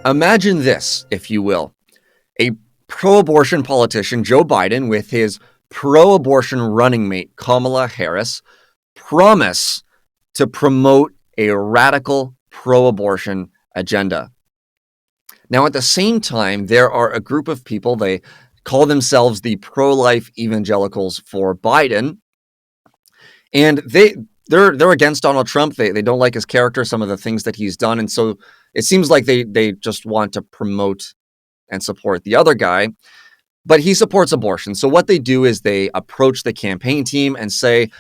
Imagine this, if you will. A pro-abortion politician, Joe Biden, with his pro-abortion running mate, Kamala Harris, promise to promote a radical pro-abortion agenda. Now, at the same time, there are a group of people, they call themselves the pro-life evangelicals for Biden, and they're against Donald Trump. They don't like his character, some of the things that he's done, and so it seems like they just want to promote and support the other guy, but he supports abortion. So what they do is they approach the campaign team and say,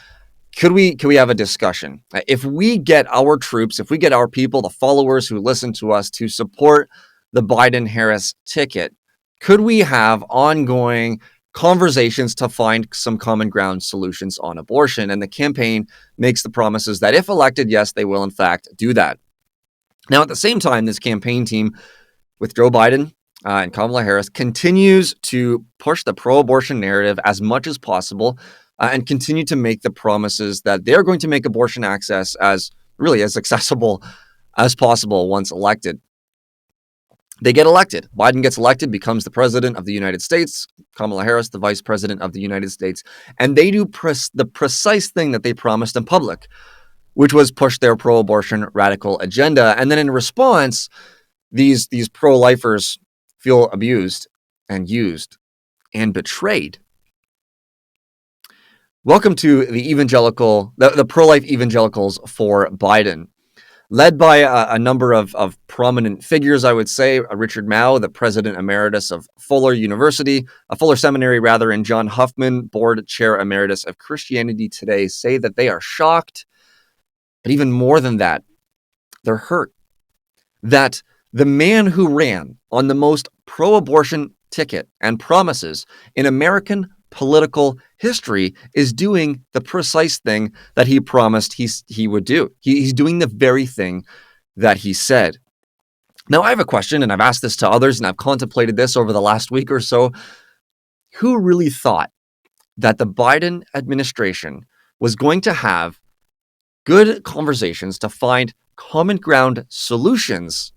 Could we have a discussion? If we get our troops, if we get our people, the followers who listen to us to support the Biden-Harris ticket, could we have ongoing conversations to find some common ground solutions on abortion? And the campaign makes the promises that if elected, yes, they will in fact do that. Now, at the same time, this campaign team with Joe Biden and Kamala Harris continues to push the pro-abortion narrative as much as possible and continue to make the promises that they're going to make abortion access as accessible as possible once elected. They get elected. Biden gets elected, becomes the president of the United States. Kamala Harris, the vice president of the United States. And they do the precise thing that they promised in public, which was push their pro-abortion radical agenda. And then in response, these pro-lifers feel abused and used and betrayed. Welcome to the pro-life evangelicals for Biden. Led by a number of prominent figures, I would say, Richard Mao, the president emeritus of Fuller Seminary, and John Huffman, board chair emeritus of Christianity Today, say that they are shocked, but even more than that, they're hurt that the man who ran on the most pro-abortion ticket and promises in American political history is doing the precise thing that he promised he would do. He's doing the very thing that he said. Now, I have a question, and I've asked this to others, and I've contemplated this over the last week or so. Who really thought that the Biden administration was going to have good conversations to find common ground solutions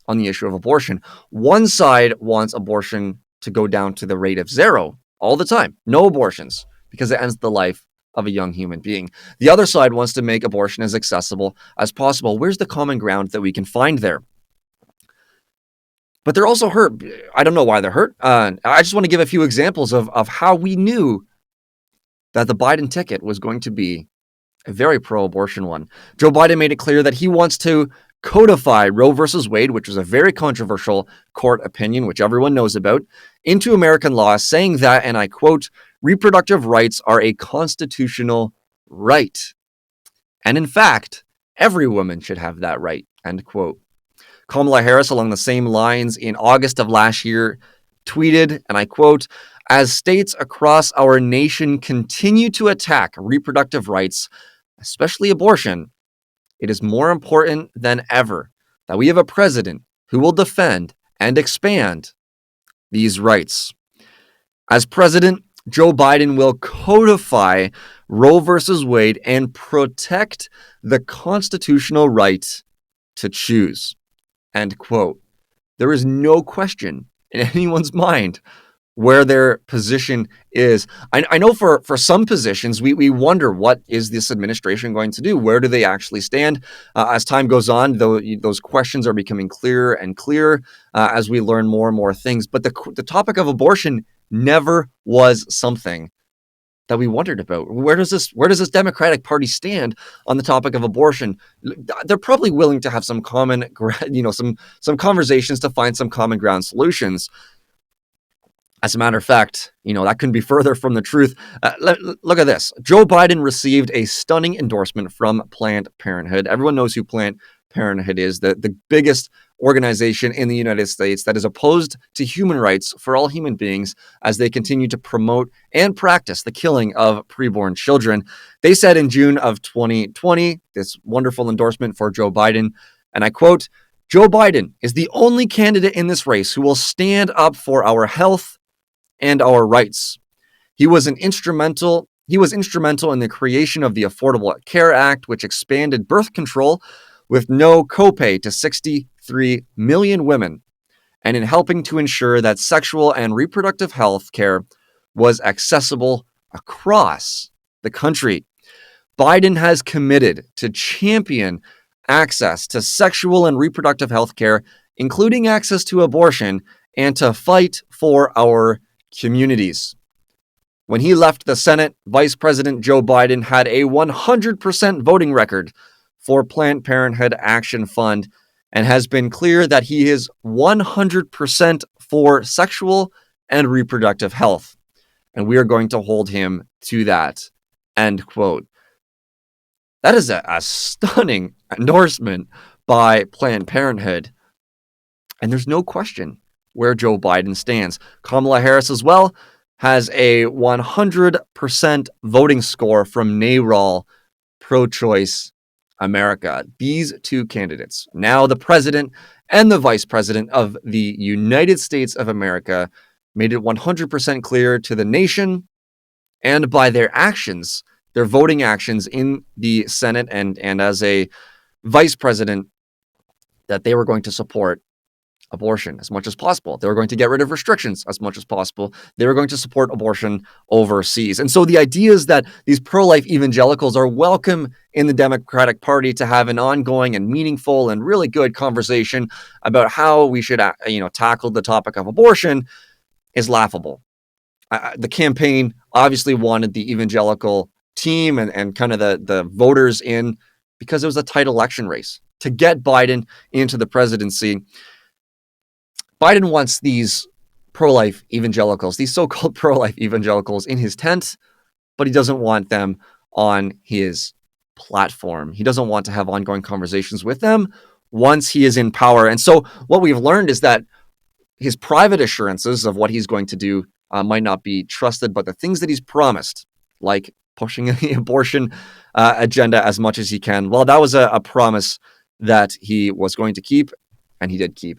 on the issue of abortion? One side wants abortion to go down to the rate of 0 all the time. No abortions, because it ends the life of a young human being. The other side wants to make abortion as accessible as possible. Where's the common ground that we can find there? But they're also hurt. I don't know why they're hurt. I just want to give a few examples of how we knew that the Biden ticket was going to be a very pro-abortion one. Joe Biden made it clear that he wants to codify Roe versus Wade, which was a very controversial court opinion, which everyone knows about, into American law, saying that, and I quote, reproductive rights are a constitutional right. And in fact, every woman should have that right, end quote. Kamala Harris, along the same lines, in August of last year, tweeted, and I quote, as states across our nation continue to attack reproductive rights, especially abortion, it is more important than ever that we have a president who will defend and expand these rights. As president, Joe Biden will codify Roe versus Wade and protect the constitutional right to choose. End quote. There is no question in anyone's mind where their position is. I know for some positions, we wonder, what is this administration going to do? Where do they actually stand? As time goes on, those questions are becoming clearer and clearer as we learn more and more things. But the topic of abortion never was something that we wondered about. Where does this Democratic Party stand on the topic of abortion? They're probably willing to have some common, some conversations to find some common ground solutions. As a matter of fact, that couldn't be further from the truth. Look at this. Joe Biden received a stunning endorsement from Planned Parenthood. Everyone knows who Planned Parenthood is, the biggest organization in the United States that is opposed to human rights for all human beings as they continue to promote and practice the killing of preborn children. They said in June of 2020, this wonderful endorsement for Joe Biden, and I quote, Joe Biden is the only candidate in this race who will stand up for our health and our rights. He was instrumental in the creation of the Affordable Care Act, which expanded birth control with no copay to 63 million women and in helping to ensure that sexual and reproductive health care was accessible across the country. Biden has committed to champion access to sexual and reproductive health care, including access to abortion, and to fight for our communities. When he left the Senate, Vice President Joe Biden had a 100% voting record for Planned Parenthood Action Fund and has been clear that he is 100% for sexual and reproductive health. And we are going to hold him to that. End quote. That is a stunning endorsement by Planned Parenthood. And there's no question where Joe Biden stands. Kamala Harris as well has a 100% voting score from NARAL Pro-Choice America. These two candidates, now the president and the vice president of the United States of America, made it 100% clear to the nation and by their actions, their voting actions in the Senate and as a vice president, that they were going to support abortion as much as possible. They were going to get rid of restrictions as much as possible. They were going to support abortion overseas. And so the idea is that these pro-life evangelicals are welcome in the Democratic Party to have an ongoing and meaningful and really good conversation about how we should, tackle the topic of abortion is laughable. The campaign obviously wanted the evangelical team and kind of the voters in because it was a tight election race to get Biden into the presidency. Biden wants these pro-life evangelicals, these so-called pro-life evangelicals in his tent, but he doesn't want them on his platform. He doesn't want to have ongoing conversations with them once he is in power. And so what we've learned is that his private assurances of what he's going to do might not be trusted, but the things that he's promised, like pushing the abortion agenda as much as he can, well, that was a promise that he was going to keep, and he did keep.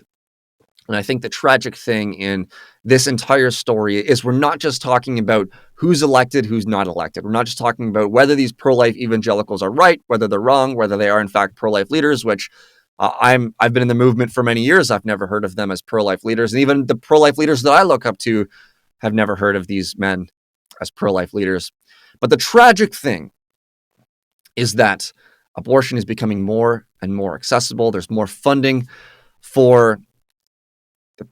And I think the tragic thing in this entire story is we're not just talking about who's elected, who's not elected. We're not just talking about whether these pro-life evangelicals are right, whether they're wrong, whether they are in fact pro-life leaders, which I've been in the movement for many years. I've never heard of them as pro-life leaders. And even the pro-life leaders that I look up to have never heard of these men as pro-life leaders. But the tragic thing is that abortion is becoming more and more accessible. There's more funding for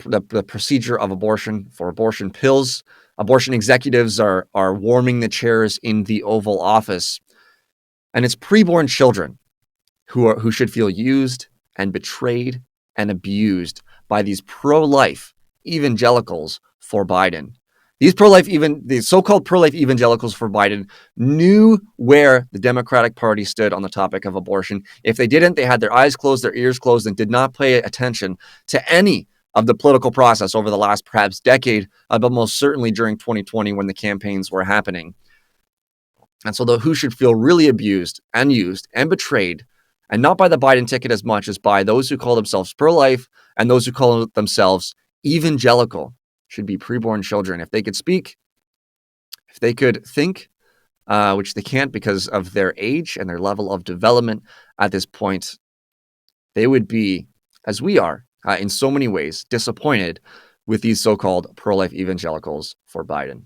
the procedure of abortion, for abortion pills. Abortion executives are warming the chairs in the Oval Office. And it's preborn children who should feel used and betrayed and abused by these pro-life evangelicals for Biden. These so-called pro-life evangelicals for Biden knew where the Democratic Party stood on the topic of abortion. If they didn't, they had their eyes closed, their ears closed, and did not pay attention to any of the political process over the last perhaps decade, but most certainly during 2020 when the campaigns were happening. And so the who should feel really abused and used and betrayed, and not by the Biden ticket as much as by those who call themselves pro-life and those who call themselves evangelical, should be preborn children. If they could speak, if they could think, which they can't because of their age and their level of development at this point, they would be, as we are, in so many ways, disappointed with these so-called pro-life evangelicals for Biden.